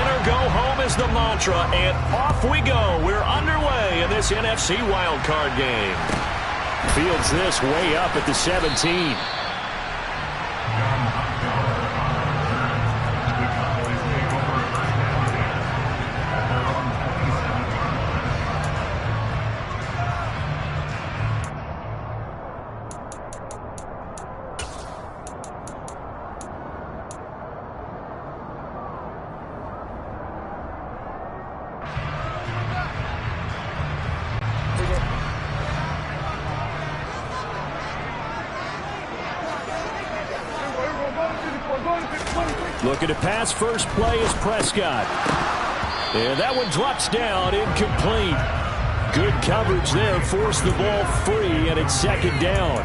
or go home is the mantra, and off we go. We're underway in this NFC wildcard game. Fields this way up at the 17. Looking to pass, first play is Prescott. And that one drops down, incomplete. Good coverage there, forced the ball free, and it's second down.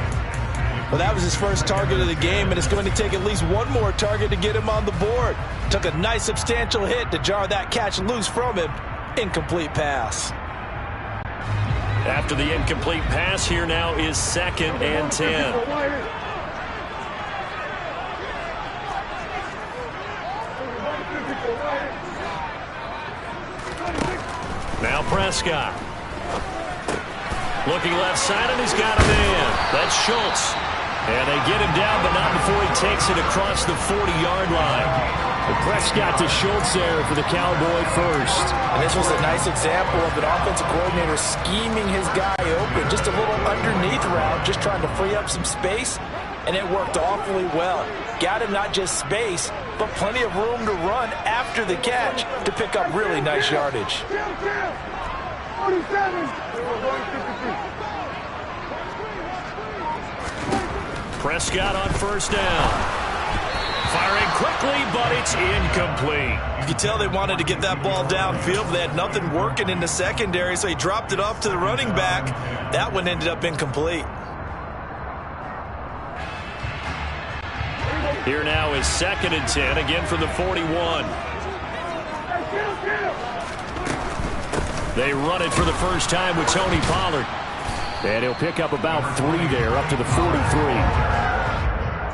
Well, that was his first target of the game, and it's going to take at least one more target to get him on the board. Took a nice substantial hit to jar that catch loose from him. Incomplete pass. After the incomplete pass, here now is 2nd and 10. Now Prescott. Looking left side, and he's got a man. That's Schultz. And they get him down, but not before he takes it across the 40-yard line. The Prescott to Schultz there for the Cowboy first. And this was a nice example of an offensive coordinator scheming his guy open. Just a little underneath route, just trying to free up some space. And it worked awfully well. Got him not just space, but plenty of room to run after the catch to pick up really nice yardage. Prescott on first down. Firing quickly, but it's incomplete. You could tell they wanted to get that ball downfield, but they had nothing working in the secondary, so he dropped it off to the running back. That one ended up incomplete. Here now is 2nd and 10, again from the 41. They run it for the first time with Tony Pollard. And he'll pick up about 3 there, up to the 43.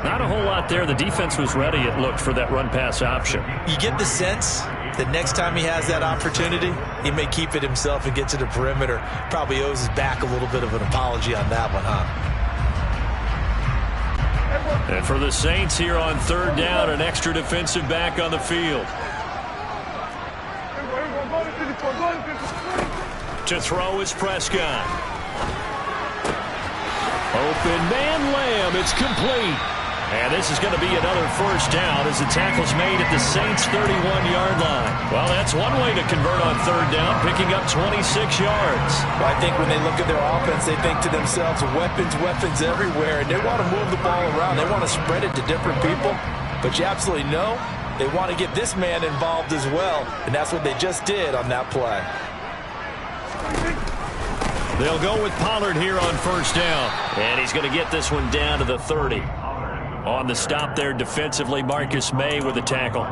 Not a whole lot there. The defense was ready, it looked, for that run-pass option. You get the sense that next time he has that opportunity, he may keep it himself and get to the perimeter. Probably owes his back a little bit of an apology on that one, huh? And for the Saints here on 3rd down, an extra defensive back on the field. To throw is Prescott. Open man, Lamb. It's complete. And this is going to be another first down as the tackle's made at the Saints' 31-yard line. Well, that's one way to convert on 3rd down, picking up 26 yards. Well, I think when they look at their offense, they think to themselves, weapons, weapons everywhere, and they want to move the ball around. They want to spread it to different people, but you absolutely know they want to get this man involved as well, and that's what they just did on that play. They'll go with Pollard here on first down, and he's going to get this one down to the 30. On the stop there defensively, Marcus May with the tackle.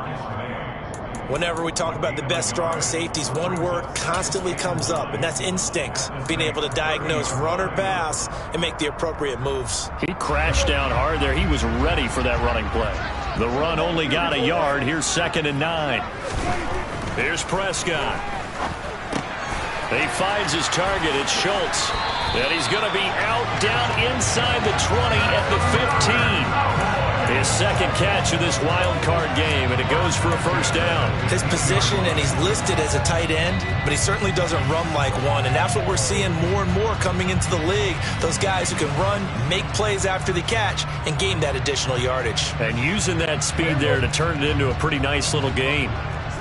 Whenever we talk about the best strong safeties, one word constantly comes up, and that's instincts. Being able to diagnose run or pass and make the appropriate moves. He crashed down hard there. He was ready for that running play. The run only got a yard. Here's 2nd and 9. Here's Prescott. He finds his target. It's Schultz. And he's going to be out down inside the 20 at the 15. His 2nd catch of this wild card game, and it goes for a first down. His position, and he's listed as a tight end, but he certainly doesn't run like one, and that's what we're seeing more and more coming into the league. Those guys who can run, make plays after the catch, and gain that additional yardage. And using that speed there to turn it into a pretty nice little game.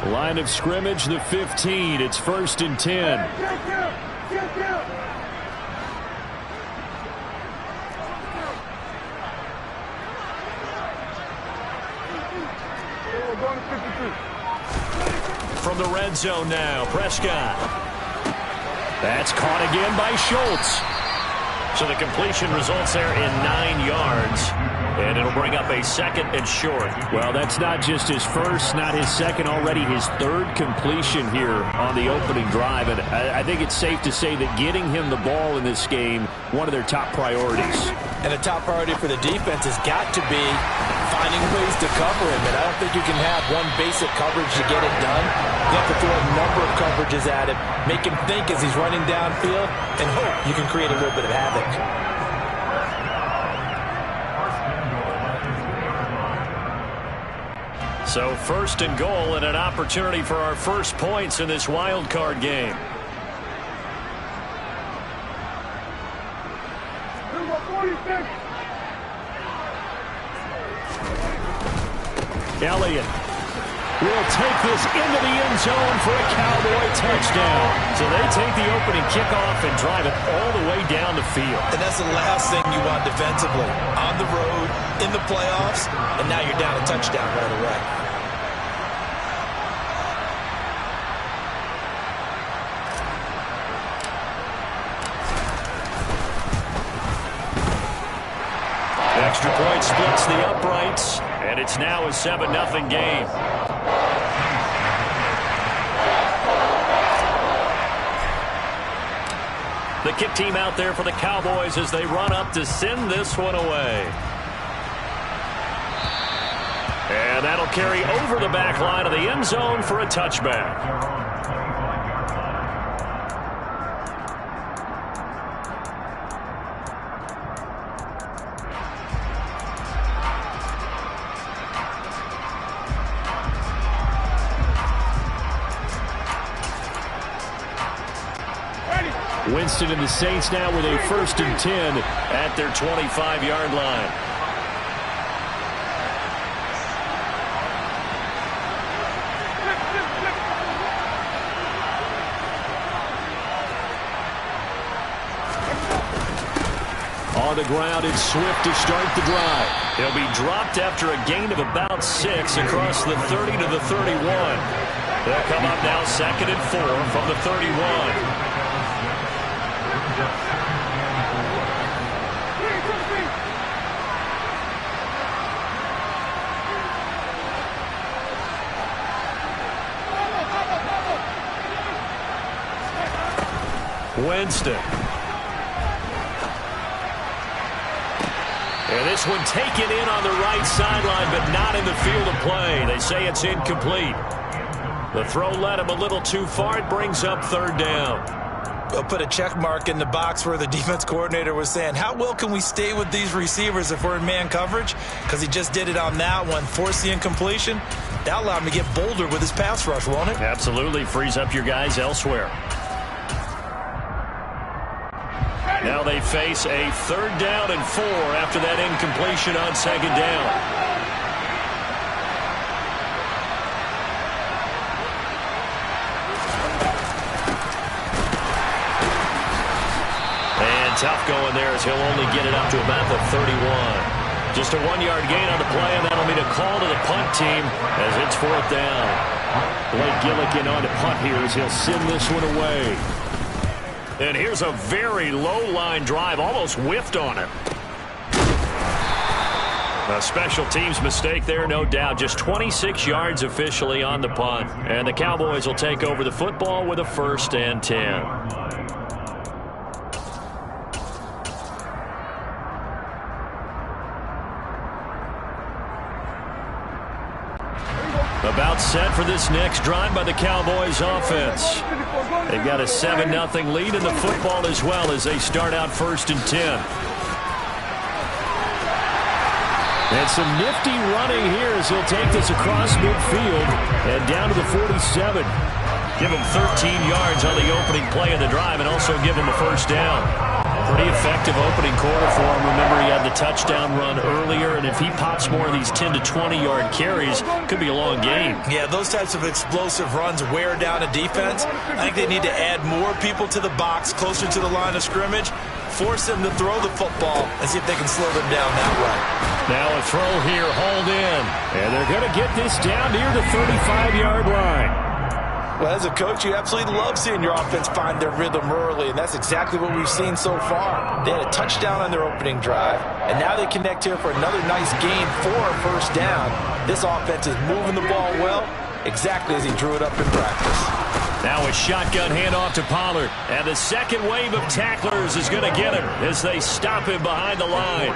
Line of scrimmage, the 15. It's 1st and 10. From the red zone now, Prescott. That's caught again by Schultz. So the completion results there in 9 yards. And it'll bring up a 2nd and short. Well, that's not just his first, not his second, already his 3rd completion here on the opening drive. And I think it's safe to say that getting him the ball in this game, one of their top priorities. And the top priority for the defense has got to be finding ways to cover him, and I don't think you can have one basic coverage to get it done. You have to throw a number of coverages at him, make him think as he's running downfield, and hope you can create a little bit of havoc. So first and goal and an opportunity for our first points in this wild card game. Elliott will take this into the end zone for a Cowboy touchdown. So they take the opening kickoff and drive it all the way down the field. And that's the last thing you want defensively. On the road, in the playoffs, and now you're down a touchdown right away. Extra point splits the uprights, and it's now a 7-0 game. The kick team out there for the Cowboys as they run up to send this one away. And that'll carry over the back line of the end zone for a touchback. Winston and the Saints now with a 1st and 10 at their 25-yard line. On the ground, it's Swift to start the drive. He'll be dropped after a gain of about 6 across the 30 to the 31. They'll come up now 2nd and 4 from the 31. Winston. And this one taken in on the right sideline, but not in the field of play. They say it's incomplete. The throw led him a little too far. It brings up 3rd down. We'll put a check mark in the box where the defense coordinator was saying, how well can we stay with these receivers if we're in man coverage? Because he just did it on that one, forced the incompletion. That allowed him to get bolder with his pass rush, won't it? Absolutely. Frees up your guys elsewhere. Now they face a 3rd down and 4 after that incompletion on 2nd down. Tough going there as he'll only get it up to about the 31. Just a 1-yard gain on the play, and that'll mean a call to the punt team as it's 4th down. Blake Gillikin on to punt here as he'll send this one away. And here's a very low-line drive, almost whiffed on it. A special teams mistake there, no doubt. Just 26 yards officially on the punt. And the Cowboys will take over the football with a 1st and 10. About set for this next drive by the Cowboys offense. They've got a 7-0 lead in the football as well as they start out 1st and 10. And some nifty running here as he'll take this across midfield and down to the 47. Give him 13 yards on the opening play of the drive and also give him a 1st down. Pretty effective opening quarter for him. Remember, he had the touchdown run earlier, and if he pops more of these 10 to 20-yard carries, could be a long game. Yeah, those types of explosive runs wear down a defense. I think they need to add more people to the box, closer to the line of scrimmage, force them to throw the football, and see if they can slow them down that way. Now a throw here, hauled in. And they're going to get this down near the 35-yard line. Well, as a coach, you absolutely love seeing your offense find their rhythm early, and that's exactly what we've seen so far. They had a touchdown on their opening drive, and now they connect here for another nice gain for a 1st down. This offense is moving the ball well, exactly as he drew it up in practice. Now a shotgun handoff to Pollard, and the second wave of tacklers is going to get him as they stop him behind the line.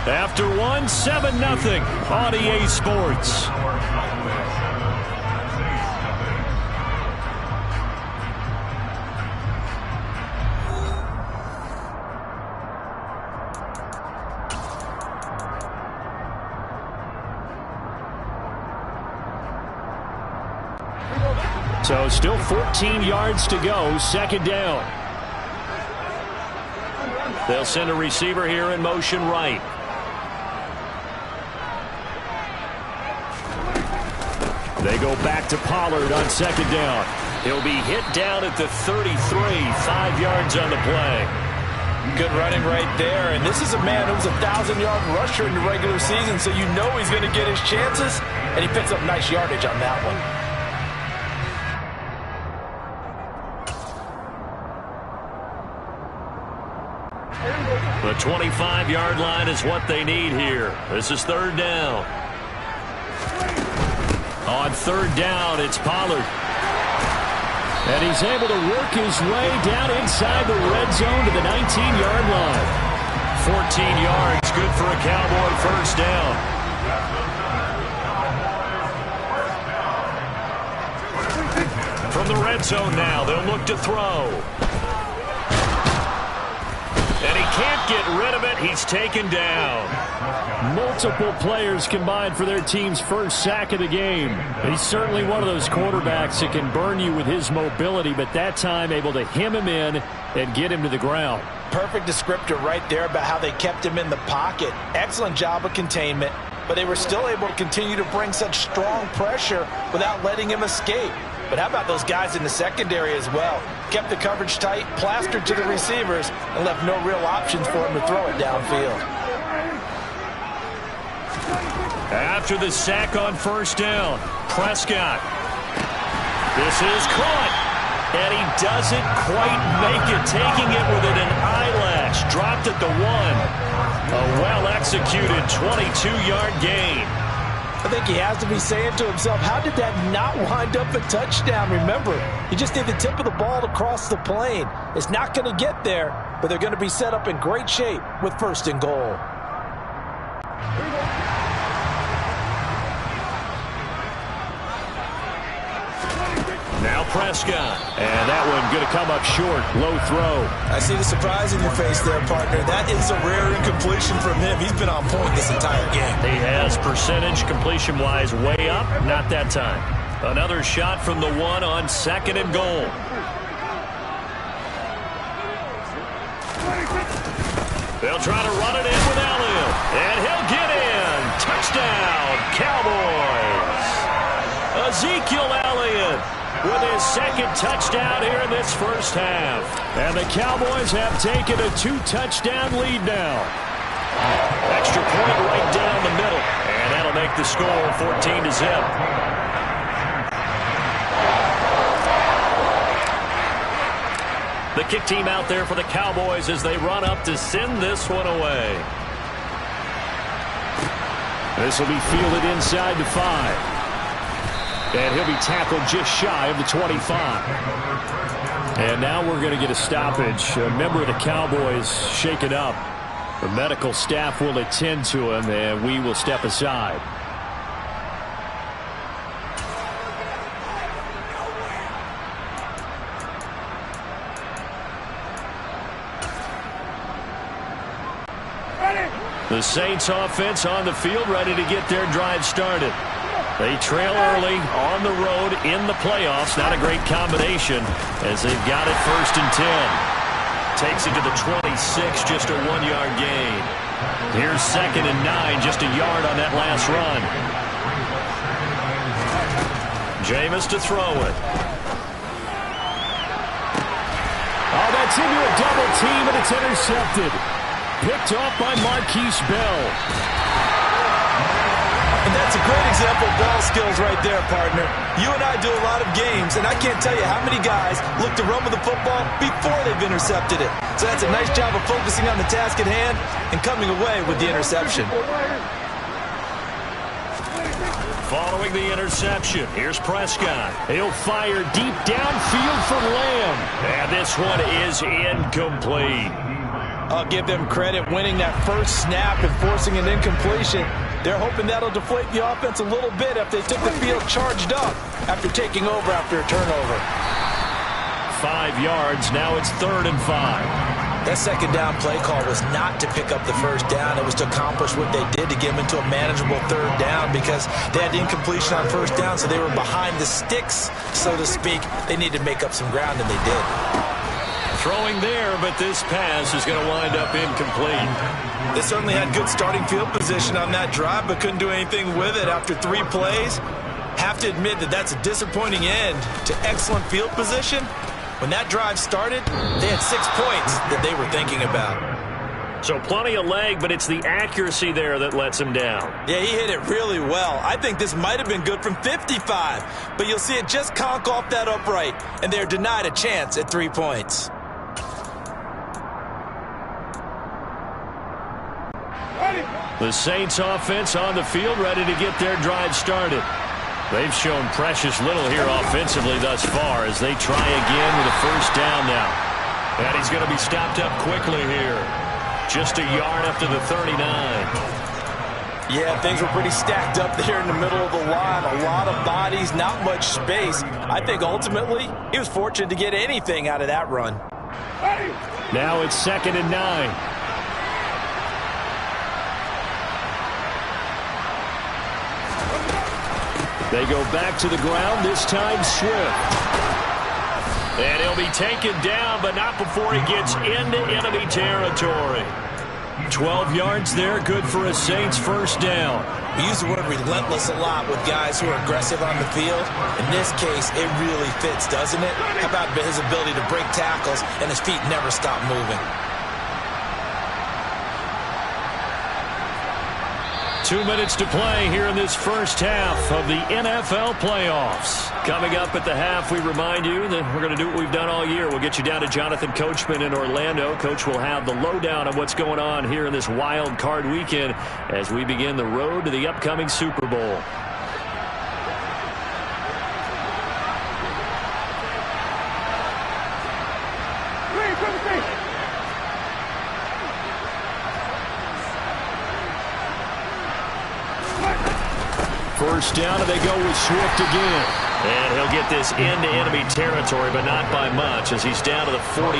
After one, 7-0 on EA Sports. So still 14 yards to go, second down. They'll send a receiver here in motion right. They go back to Pollard on second down. He'll be hit down at the 33, 5 yards on the play. Good running right there, and this is a man who's a 1,000-yard rusher in the regular season, so you know he's going to get his chances, and he picks up nice yardage on that one. The 25-yard line is what they need here. This is third down. On third down, it's Pollard. And he's able to work his way down inside the red zone to the 19-yard line. 14 yards, good for a Cowboy first down. From the red zone now, they'll look to throw. And he can't get rid of it. He's taken down. Multiple players combined for their team's first sack of the game. He's certainly one of those quarterbacks that can burn you with his mobility, but that time able to hem him in and get him to the ground. Perfect descriptor right there about how they kept him in the pocket. Excellent job of containment, but they were still able to continue to bring such strong pressure without letting him escape. But how about those guys in the secondary as well? Kept the coverage tight, plastered to the receivers, and left no real options for him to throw it downfield. After the sack on first down, Prescott. This is caught, and he doesn't quite make it, taking it within an eyelash. Dropped at the 1. A well-executed 22-yard gain. I think he has to be saying to himself, how did that not wind up a touchdown? Remember, he just need the tip of the ball to cross the plane. It's not going to get there, but they're going to be set up in great shape with first and goal. Now Prescott. And that one going to come up short. Low throw. I see the surprise in your face there, partner. That is a rare incompletion from him. He's been on point this entire game. He has percentage completion-wise way up. Not that time. Another shot from the 1 on second and goal. They'll try to run it in with Elliott. And he'll get in. Touchdown, Cowboys. Ezekiel Elliott with his second touchdown here in this first half. And the Cowboys have taken a 2-touchdown lead now. Extra point right down the middle. And that'll make the score 14-0. The kick team out there for the Cowboys as they run up to send this one away. This will be fielded inside the 5. And he'll be tackled just shy of the 25. And now we're going to get a stoppage. A member of the Cowboys shaken up. The medical staff will attend to him, and we will step aside. The Saints offense on the field, ready to get their drive started. They trail early on the road in the playoffs. Not a great combination as they've got it first and 10. Takes it to the 26, just a 1-yard gain. Here's second and 9, just a yard on that last run. Jameis to throw it. Oh, that's into a double team, and it's intercepted. Picked off by Marquise Bell. And that's a great example of ball skills right there, partner. You and I do a lot of games, and I can't tell you how many guys look to run with the football before they've intercepted it. So that's a nice job of focusing on the task at hand and coming away with the interception. Following the interception, here's Prescott. He'll fire deep downfield for Lamb. And this one is incomplete. I'll give them credit winning that first snap and forcing an incompletion. They're hoping that'll deflate the offense a little bit if they took the field charged up after taking over after a turnover. 5 yards, now it's 3rd and 5. That second down play call was not to pick up the first down. It was to accomplish what they did to get them into a manageable 3rd down because they had incompletion on first down, so they were behind the sticks, so to speak. They needed to make up some ground, and they did. Throwing there, but this pass is going to wind up incomplete. They certainly had good starting field position on that drive, but couldn't do anything with it after 3 plays. Have to admit that that's a disappointing end to excellent field position. When that drive started, they had 6 points that they were thinking about. So plenty of leg, but it's the accuracy there that lets him down. Yeah, he hit it really well. I think this might have been good from 55, but you'll see it just conk off that upright, and they're denied a chance at 3 points. The Saints offense on the field, ready to get their drive started. They've shown precious little here offensively thus far as they try again with a first down now. And he's going to be stopped up quickly here. Just a yard up to the 39. Yeah, things were pretty stacked up there in the middle of the line. A lot of bodies, not much space. I think ultimately he was fortunate to get anything out of that run. Now it's 2nd and 9. They go back to the ground, this time Swift. And he'll be taken down, but not before he gets into enemy territory. 12 yards there, good for a Saints first down. We use the word relentless a lot with guys who are aggressive on the field. In this case, it really fits, doesn't it? How about his ability to break tackles and his feet never stop moving? 2 minutes to play here in this first half of the NFL playoffs. Coming up at the half, we remind you that we're going to do what we've done all year. We'll get you down to Jonathan Coachman in Orlando. Coach will have the lowdown of what's going on here in this wild card weekend as we begin the road to the upcoming Super Bowl. First down, and they go with Swift again. And he'll get this into enemy territory, but not by much as he's down to the 48.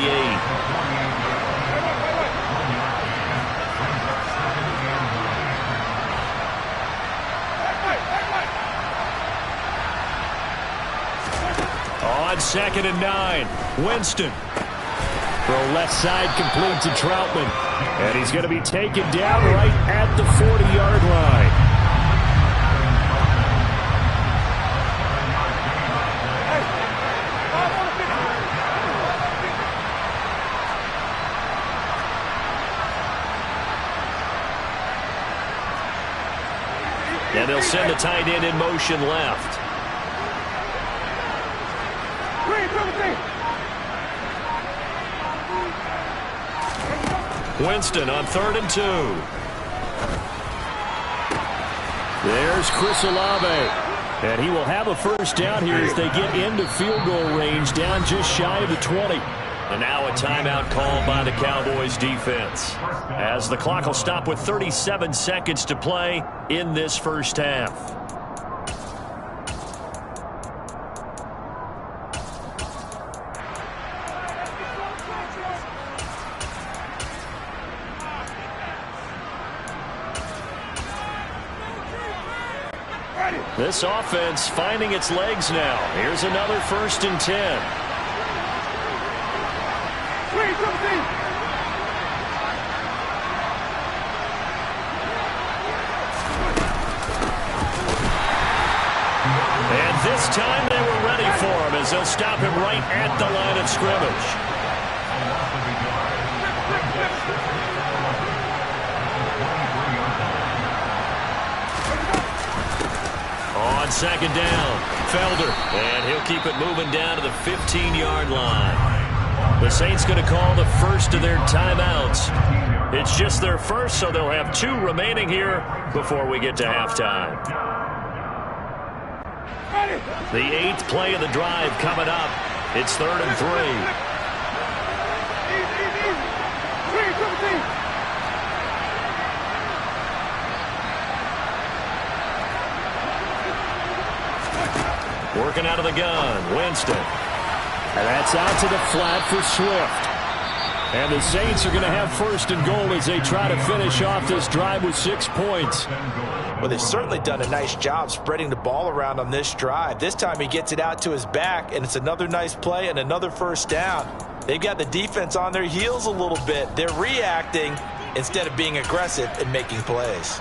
On 2nd and 9, Winston. Throw left side complete to Troutman. And he's going to be taken down right at the 40-yard line. And they'll send the tight end in motion left. Winston on 3rd and 2. There's Chris Olave. And he will have a first down here as they get into field goal range, down just shy of the 20. And now a timeout called by the Cowboys defense, as the clock will stop with 37 seconds to play in this first half. This offense finding its legs now. Here's another 1st and 10. And this time they were ready for him as they'll stop him right at the line of scrimmage. On 2nd down, Felder, and he'll keep it moving down to the 15-yard line. The Saints going to call the first of their timeouts. It's just their first, so they'll have 2 remaining here before we get to halftime. The 8th play of the drive coming up. It's 3rd and 3. Working out of the gun, Winston. And that's out to the flat for Swift. And the Saints are going to have 1st and goal as they try to finish off this drive with 6 points. Well, they've certainly done a nice job spreading the ball around on this drive. This time he gets it out to his back, and it's another nice play and another 1st down. They've got the defense on their heels a little bit. They're reacting instead of being aggressive and making plays.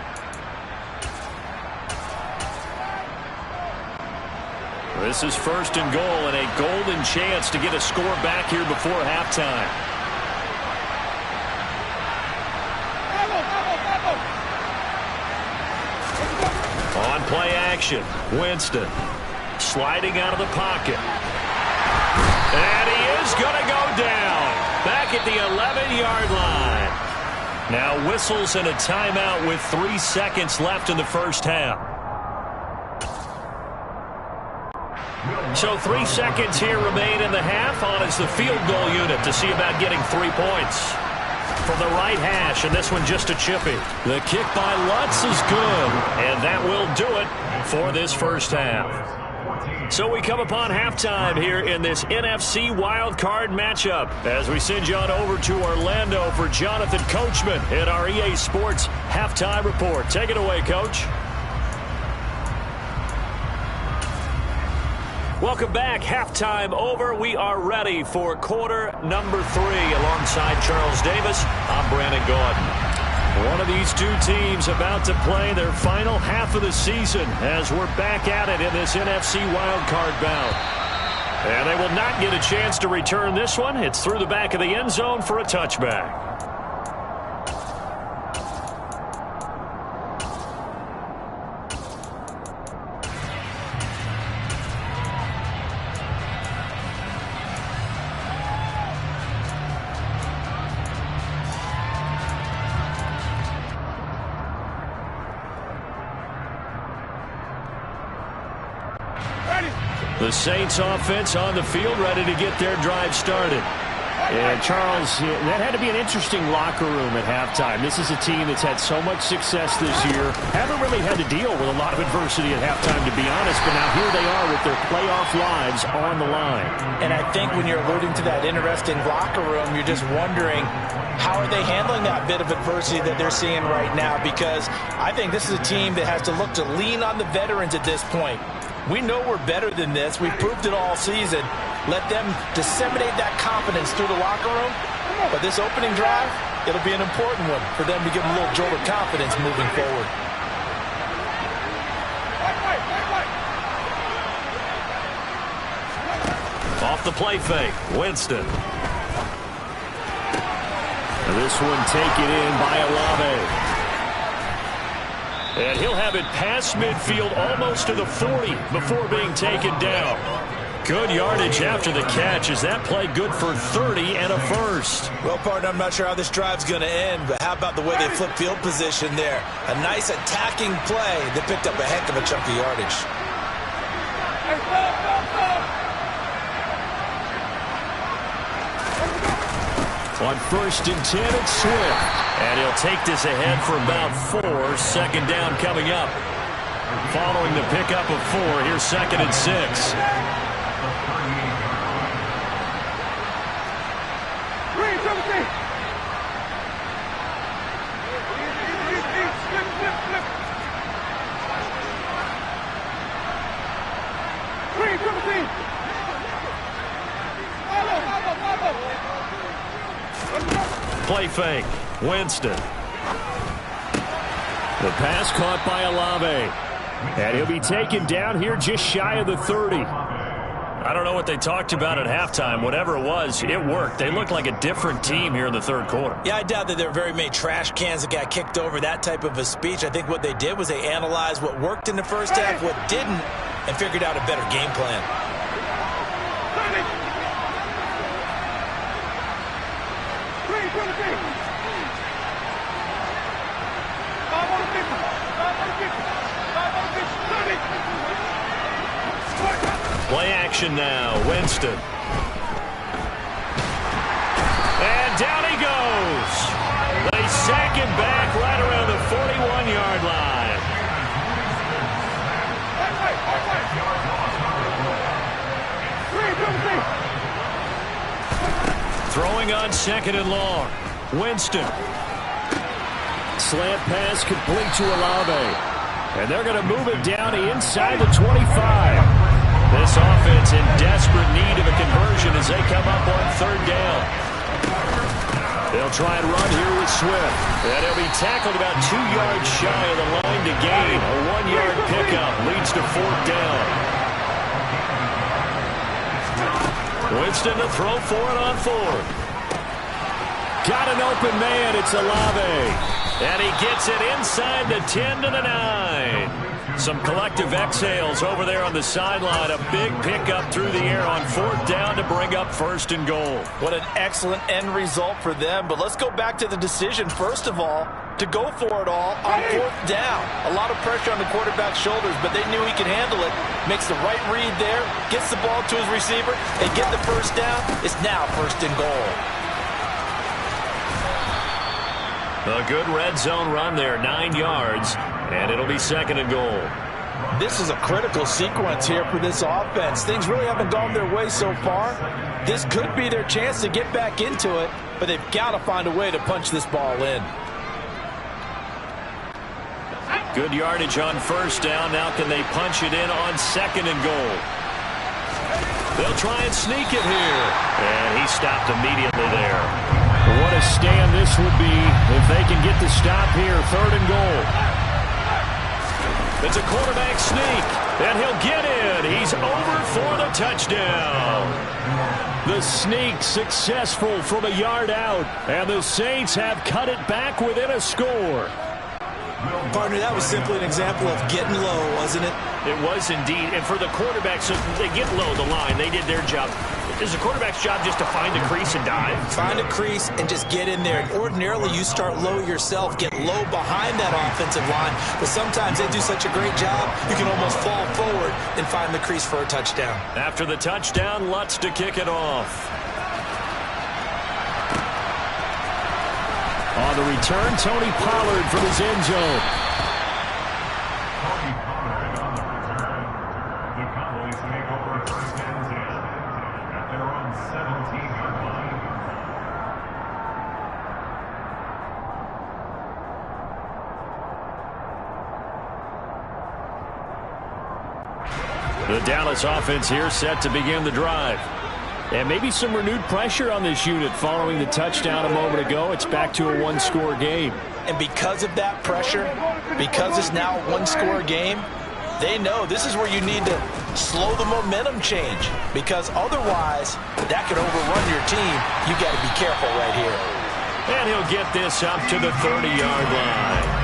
This is 1st and goal and a golden chance to get a score back here before halftime. On play action, Winston sliding out of the pocket. And he is going to go down back at the 11-yard line. Now whistles and a timeout with 3 seconds left in the first half. So 3 seconds here remain in the half. On is the field goal unit to see about getting 3 points. From the right hash, and this one just a chippy. The kick by Lutz is good, and that will do it for this first half. So we come upon halftime here in this NFC wildcard matchup as we send you on over to Orlando for Jonathan Coachman at our EA Sports Halftime Report. Take it away, Coach. Welcome back. Halftime over. We are ready for quarter number 3 alongside Charles Davis. I'm Brandon Gordon. One of these two teams about to play their final half of the season as we're back at it in this NFC wildcard bout. And they will not get a chance to return this one. It's through the back of the end zone for a touchback. The Saints offense on the field ready to get their drive started. And Charles, that had to be an interesting locker room at halftime. This is a team that's had so much success this year. Haven't really had to deal with a lot of adversity at halftime, to be honest. But now here they are with their playoff lives on the line. And I think when you're alluding to that interesting locker room, you're just wondering, how are they handling that bit of adversity that they're seeing right now? Because I think this is a team that has to look to lean on the veterans at this point. We know we're better than this. We've proved it all season. Let them disseminate that confidence through the locker room. But this opening drive, it'll be an important one for them to give them a little jolt of confidence moving forward. Off the play fake, Winston. This one taken in by Olave. And he'll have it past midfield almost to the 40 before being taken down. Good yardage after the catch. Is that play good for 30 and a first? Well, partner, I'm not sure how this drive's going to end, but how about the way they flip field position there? A nice attacking play that picked up a heck of a chunk of yardage. On 1st and 10, it's Swift. And he'll take this ahead for about 4. 2nd down coming up. Following the pickup of 4, here's 2nd and 6. Play fake. Winston. The pass caught by Olave. And he'll be taken down here just shy of the 30. I don't know what they talked about at halftime. Whatever it was, it worked. They looked like a different team here in the 3rd quarter. Yeah, I doubt that there were very many trash cans that got kicked over, that type of a speech. I think what they did was they analyzed what worked in the first half, what didn't, and figured out a better game plan. Play action now. Winston. And down he goes. They sack him back right around the 41-yard line. Throwing on 2nd and long. Winston. Slant pass complete to Olave. And they're going to move it down inside the 25. This offense in desperate need of a conversion as they come up on 3rd down. They'll try and run here with Swift. And he'll be tackled about 2 yards shy of the line to gain. A 1-yard pickup leads to 4th down. Winston to throw for it on 4th. Got an open man. It's Olave. And he gets it inside the 10 to the 9. Some collective exhales over there on the sideline. A big pickup through the air on 4th down to bring up 1st and goal. What an excellent end result for them. But let's go back to the decision, first of all, to go for it all on 4th down. A lot of pressure on the quarterback's shoulders, but they knew he could handle it. Makes the right read there, gets the ball to his receiver, and get the 1st down. It's now 1st and goal. A good red zone run there, 9 yards, and it'll be 2nd and goal. This is a critical sequence here for this offense. Things really haven't gone their way so far. This could be their chance to get back into it, but they've got to find a way to punch this ball in. Good yardage on 1st down. Now can they punch it in on 2nd and goal? They'll try and sneak it here. And he stopped immediately there. What a stand this would be if they can get the stop here. 3rd and goal. It's a quarterback sneak, and he'll get in. He's over for the touchdown. The sneak successful from a yard out, and the Saints have cut it back within a score. Partner, that was simply an example of getting low, wasn't it? It was indeed. And for the quarterbacks, so they get low the line. They did their job. Is the quarterback's job just to find a crease and dive? Find a crease and just get in there. And ordinarily, you start low yourself, get low behind that offensive line. But sometimes they do such a great job, you can almost fall forward and find the crease for a touchdown. After the touchdown, Lutz to kick it off. On the return, Tony Pollard from his end zone. The Dallas offense here set to begin the drive. And maybe some renewed pressure on this unit following the touchdown a moment ago. It's back to a one-score game. And because of that pressure, because it's now a one-score game, they know this is where you need to slow the momentum change, because otherwise that could overrun your team. You got to be careful right here. And he'll get this up to the 30-yard line.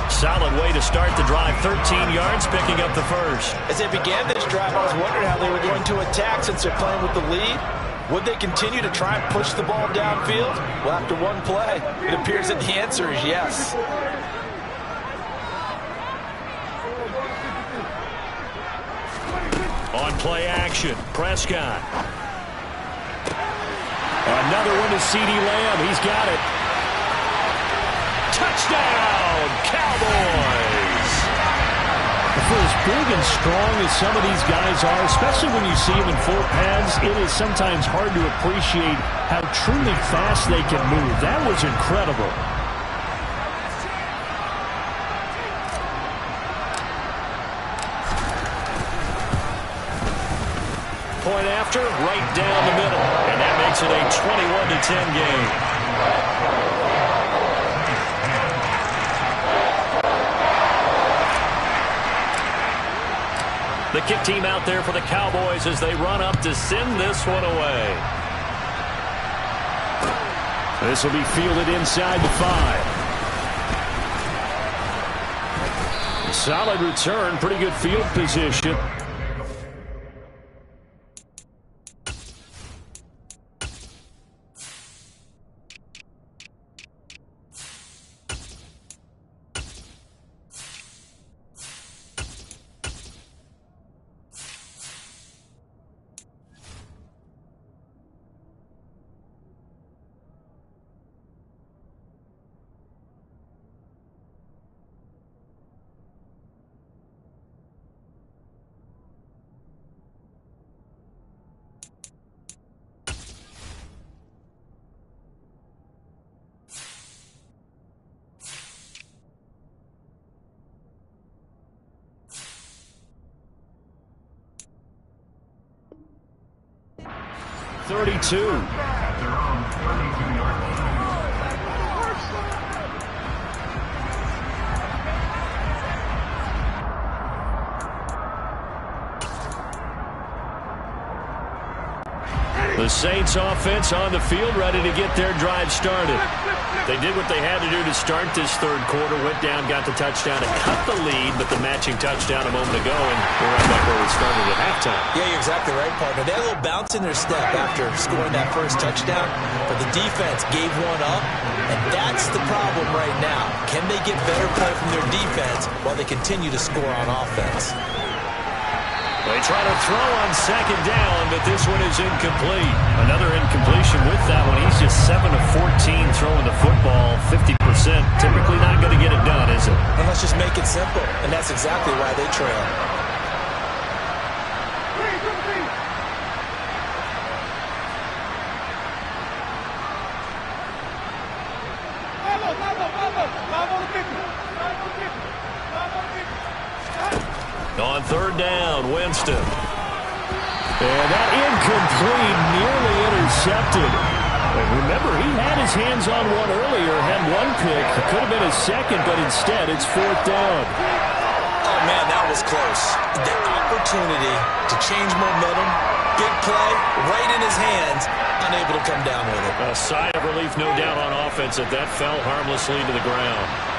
Solid way to start the drive. 13 yards, picking up the first. As they began this drive, I was wondering how they were going to attack since they're playing with the lead. Would they continue to try and push the ball downfield? Well, after one play, it appears that the answer is yes. On play action, Prescott. Another one to CeeDee Lamb. He's got it. Touchdown, Cowboys! For as big and strong as some of these guys are, especially when you see them in full pads, it is sometimes hard to appreciate how truly fast they can move. That was incredible. Point after, right down the middle. And that makes it a 21-10 game. The kick team out there for the Cowboys as they run up to send this one away. This will be fielded inside the 5. Solid return, pretty good field position. 32. The Saints offense on the field, ready to get their drive started. They did what they had to do to start this third quarter. Went down, got the touchdown, and cut the lead, but the matching touchdown a moment ago, and we're right back where we started at halftime. Yeah, you're exactly right, partner. They had a little bounce in their step after scoring that first touchdown, but the defense gave one up, and that's the problem right now. Can they get better play from their defense while they continue to score on offense? They try to throw on second down, but this one is incomplete. Another incompletion with that one. He's just 7 of 14 throwing the football, 50%. Typically not going to get it done, is it? And let's just make it simple, and that's exactly why they trail. On third down, Winston. And that incomplete, nearly intercepted. And remember, he had his hands on one earlier, had one pick. It could have been his second, but instead it's fourth down. Oh, man, that was close. The opportunity to change momentum, big play, right in his hands, unable to come down with it. A sigh of relief, no doubt, on offense that fell harmlessly to the ground.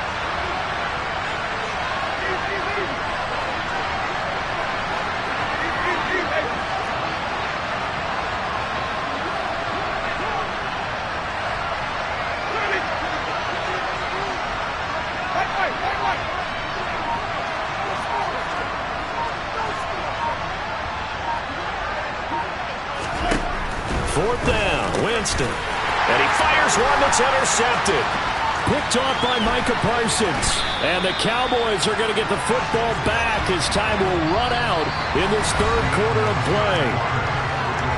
Fourth down, Winston. And he fires one that's intercepted. Picked off by Micah Parsons. And the Cowboys are going to get the football back as time will run out in this third quarter of play.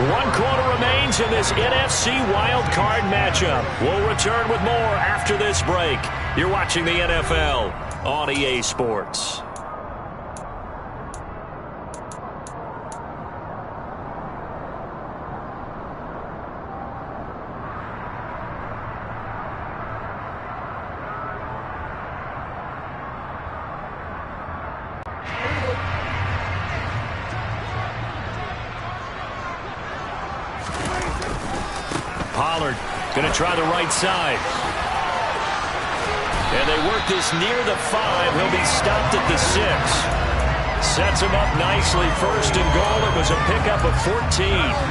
1 quarter remains in this NFC Wild Card matchup. We'll return with more after this break. You're watching the NFL on EA Sports. Pollard going to try the right side. And they work this near the 5. He'll be stopped at the 6. Sets him up nicely. First and goal. It was a pickup of 14.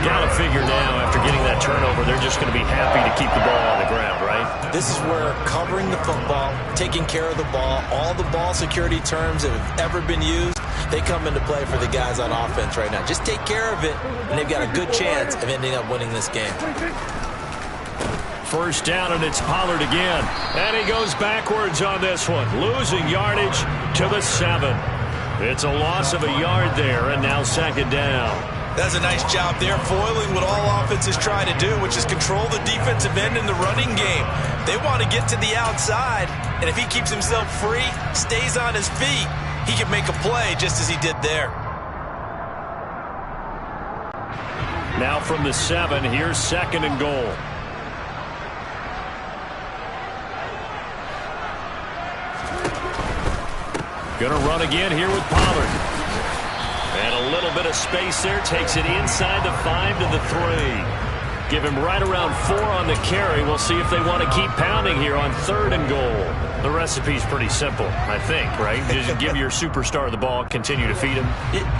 Got to figure now, after getting that turnover, they're just going to be happy to keep the ball on the ground, right? This is where covering the football, taking care of the ball, all the ball security terms that have ever been used, they come into play for the guys on offense right now. Just take care of it, and they've got a good chance of ending up winning this game. First down, and it's Pollard again. And he goes backwards on this one, losing yardage to the 7. It's a loss of a yard there, and now second down. That's a nice job there, foiling what all offenses try to do, which is control the defensive end in the running game. They want to get to the outside, and if he keeps himself free, stays on his feet, he can make a play just as he did there. Now from the 7, here's second and goal. Going to run again here with Pollard. And a little bit of space there. Takes it inside the 5 to the 3. Give him right around 4 on the carry. We'll see if they want to keep pounding here on third and goal. The recipe's pretty simple, I think, right? Just give your superstar the ball, continue to feed him.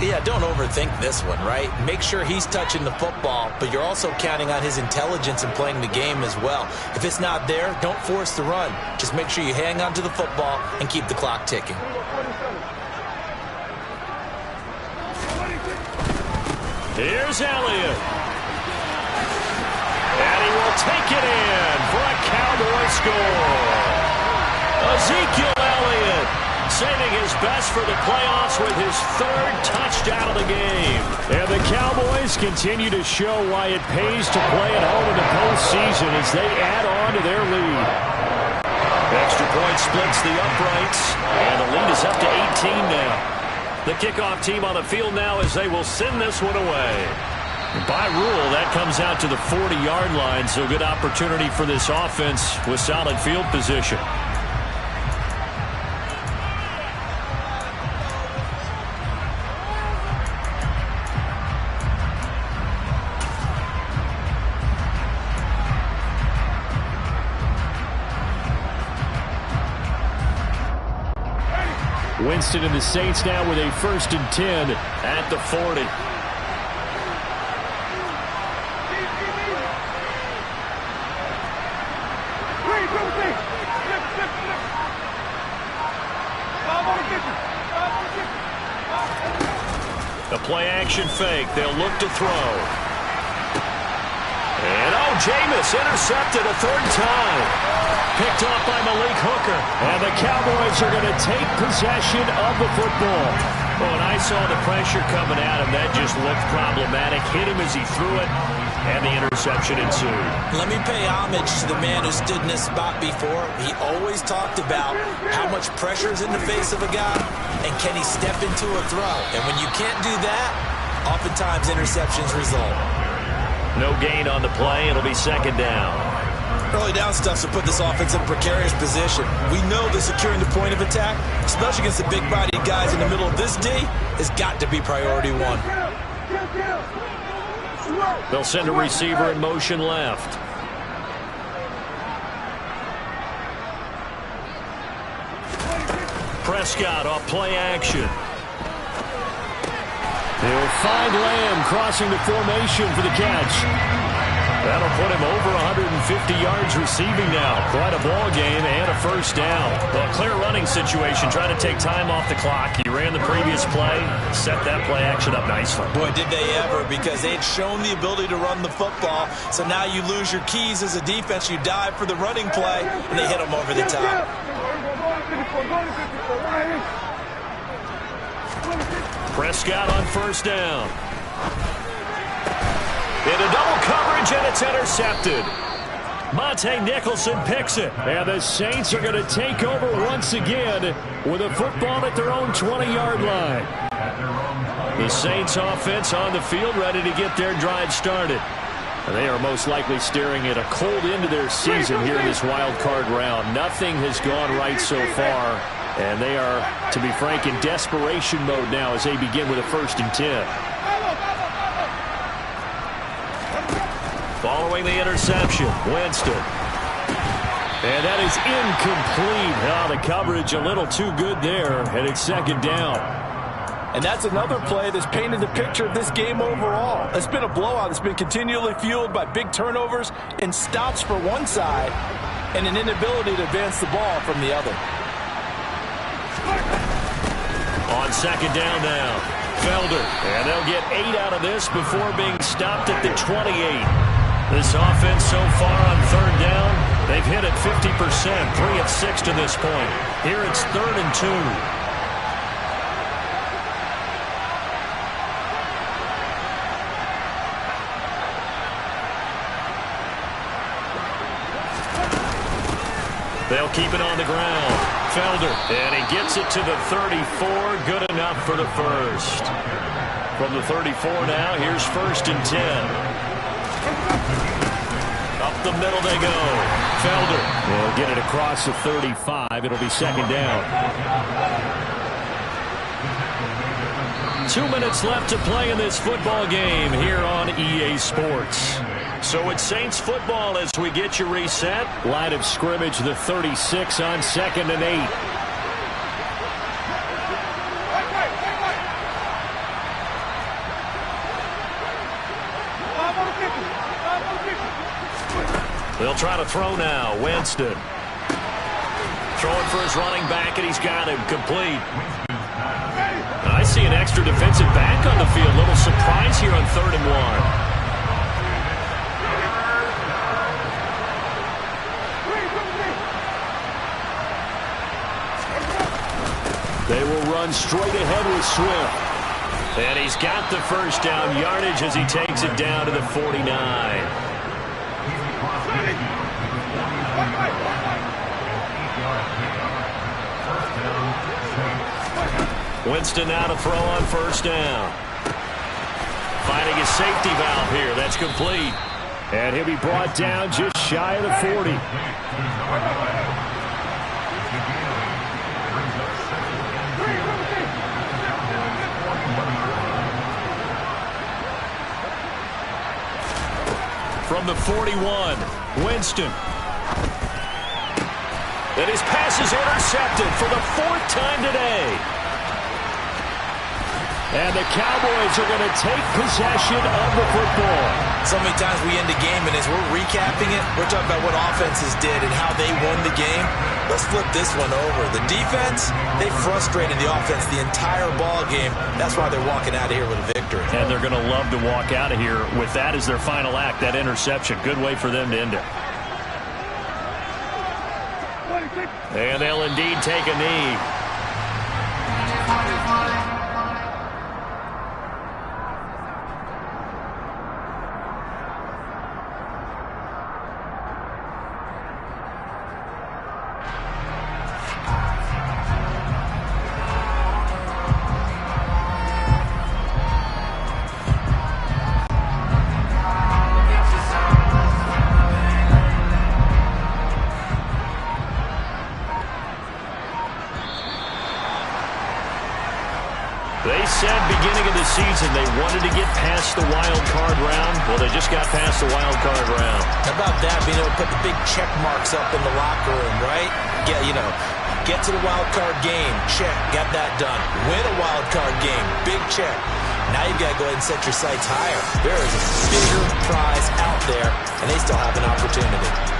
Yeah, don't overthink this one, right? Make sure he's touching the football, but you're also counting on his intelligence in playing the game as well. If it's not there, don't force the run. Just make sure you hang on to the football and keep the clock ticking. Here's Elliott. And he will take it in for a Cowboy score. Ezekiel Elliott saving his best for the playoffs with his 3rd touchdown of the game. And the Cowboys continue to show why it pays to play at home in the postseason as they add on to their lead. Extra point splits the uprights, and the lead is up to 18 now. The kickoff team on the field now as they will send this one away. By rule, that comes out to the 40-yard line, so good opportunity for this offense with solid field position. Winston and the Saints now with a 1st and 10 at the 40. A play-action fake. They'll look to throw. And, Jameis intercepted a 3rd time. Picked off by Malik Hooker. And the Cowboys are going to take possession of the football. Well, when I saw the pressure coming at him, that just looked problematic. Hit him as he threw it, and the interception ensued. Let me pay homage to the man who stood in this spot before. He always talked about how much pressure is in the face of a guy, and can he step into a throw. And when you can't do that, oftentimes interceptions result. No gain on the play. It'll be 2nd down. Early down stuff to put this offense in a precarious position. We know that securing the point of attack, especially against the big-bodied guys in the middle of this D, has got to be priority 1. They'll send a receiver in motion left. Prescott off play action. They'll find Lamb crossing the formation for the catch. That'll put him over 150 yards receiving now. Quite a ball game and a 1st down. Well, a clear running situation, trying to take time off the clock. He ran the previous play, set that play action up nicely. Boy, did they ever, because they'd shown the ability to run the football. So now you lose your keys as a defense. You dive for the running play, and they hit them over the top. Prescott on 1st down. Into double coverage, and it's intercepted. Monte Nicholson picks it. And the Saints are going to take over once again with a football at their own 20-yard line. The Saints offense on the field, ready to get their drive started. They are most likely staring at a cold end to their season here in this wild card round. Nothing has gone right so far, and they are, to be frank, in desperation mode now as they begin with a 1st and 10. Following the interception, Winston. And that is incomplete. The coverage a little too good there, and it's 2nd down. And that's another play that's painted the picture of this game overall. It's been a blowout. It's been continually fueled by big turnovers and stops for one side and an inability to advance the ball from the other. On 2nd down now, Felder. And they'll get 8 out of this before being stopped at the 28. This offense so far on 3rd down, they've hit it 50%, 3 of 6 to this point. Here it's 3rd and 2. They'll keep it on the ground. Felder, and he gets it to the 34. Good enough for the 1st. From the 34 now, here's 1st and 10. Up the middle they go. Felder. They'll get it across the 35. It'll be 2nd down. 2 minutes left to play in this football game here on EA Sports. So it's Saints football as we get you reset. Line of scrimmage, the 36 on 2nd and 8. They'll try to throw now. Winston. Throwing for his running back, and he's got him complete. I see an extra defensive back on the field. Little surprise here on 3rd and 1. They will run straight ahead with Swift. And he's got the 1st down yardage as he takes it down to the 49. Winston now to throw on 1st down. Finding a safety valve here. That's complete. And he'll be brought down just shy of the 40. From the 41, Winston. And his pass is intercepted for the 4th time today. And the Cowboys are going to take possession of the football. So many times we end the game, and as we're recapping it, we're talking about what offenses did and how they won the game. Let's flip this one over. The defense, they frustrated the offense the entire ball game. That's why they're walking out of here with a victory. And they're going to love to walk out of here with that as their final act, that interception. Good way for them to end it. And they'll indeed take a knee. They said beginning of the season they wanted to get past the wild card round. Well, they just got past the wild card round. How about that, being able to put the big check marks up in the locker room, right? Get to the wild card game, check, got that done. Win a wild card game, big check. Now you've got to go ahead and set your sights higher. There is a bigger prize out there, and they still have an opportunity.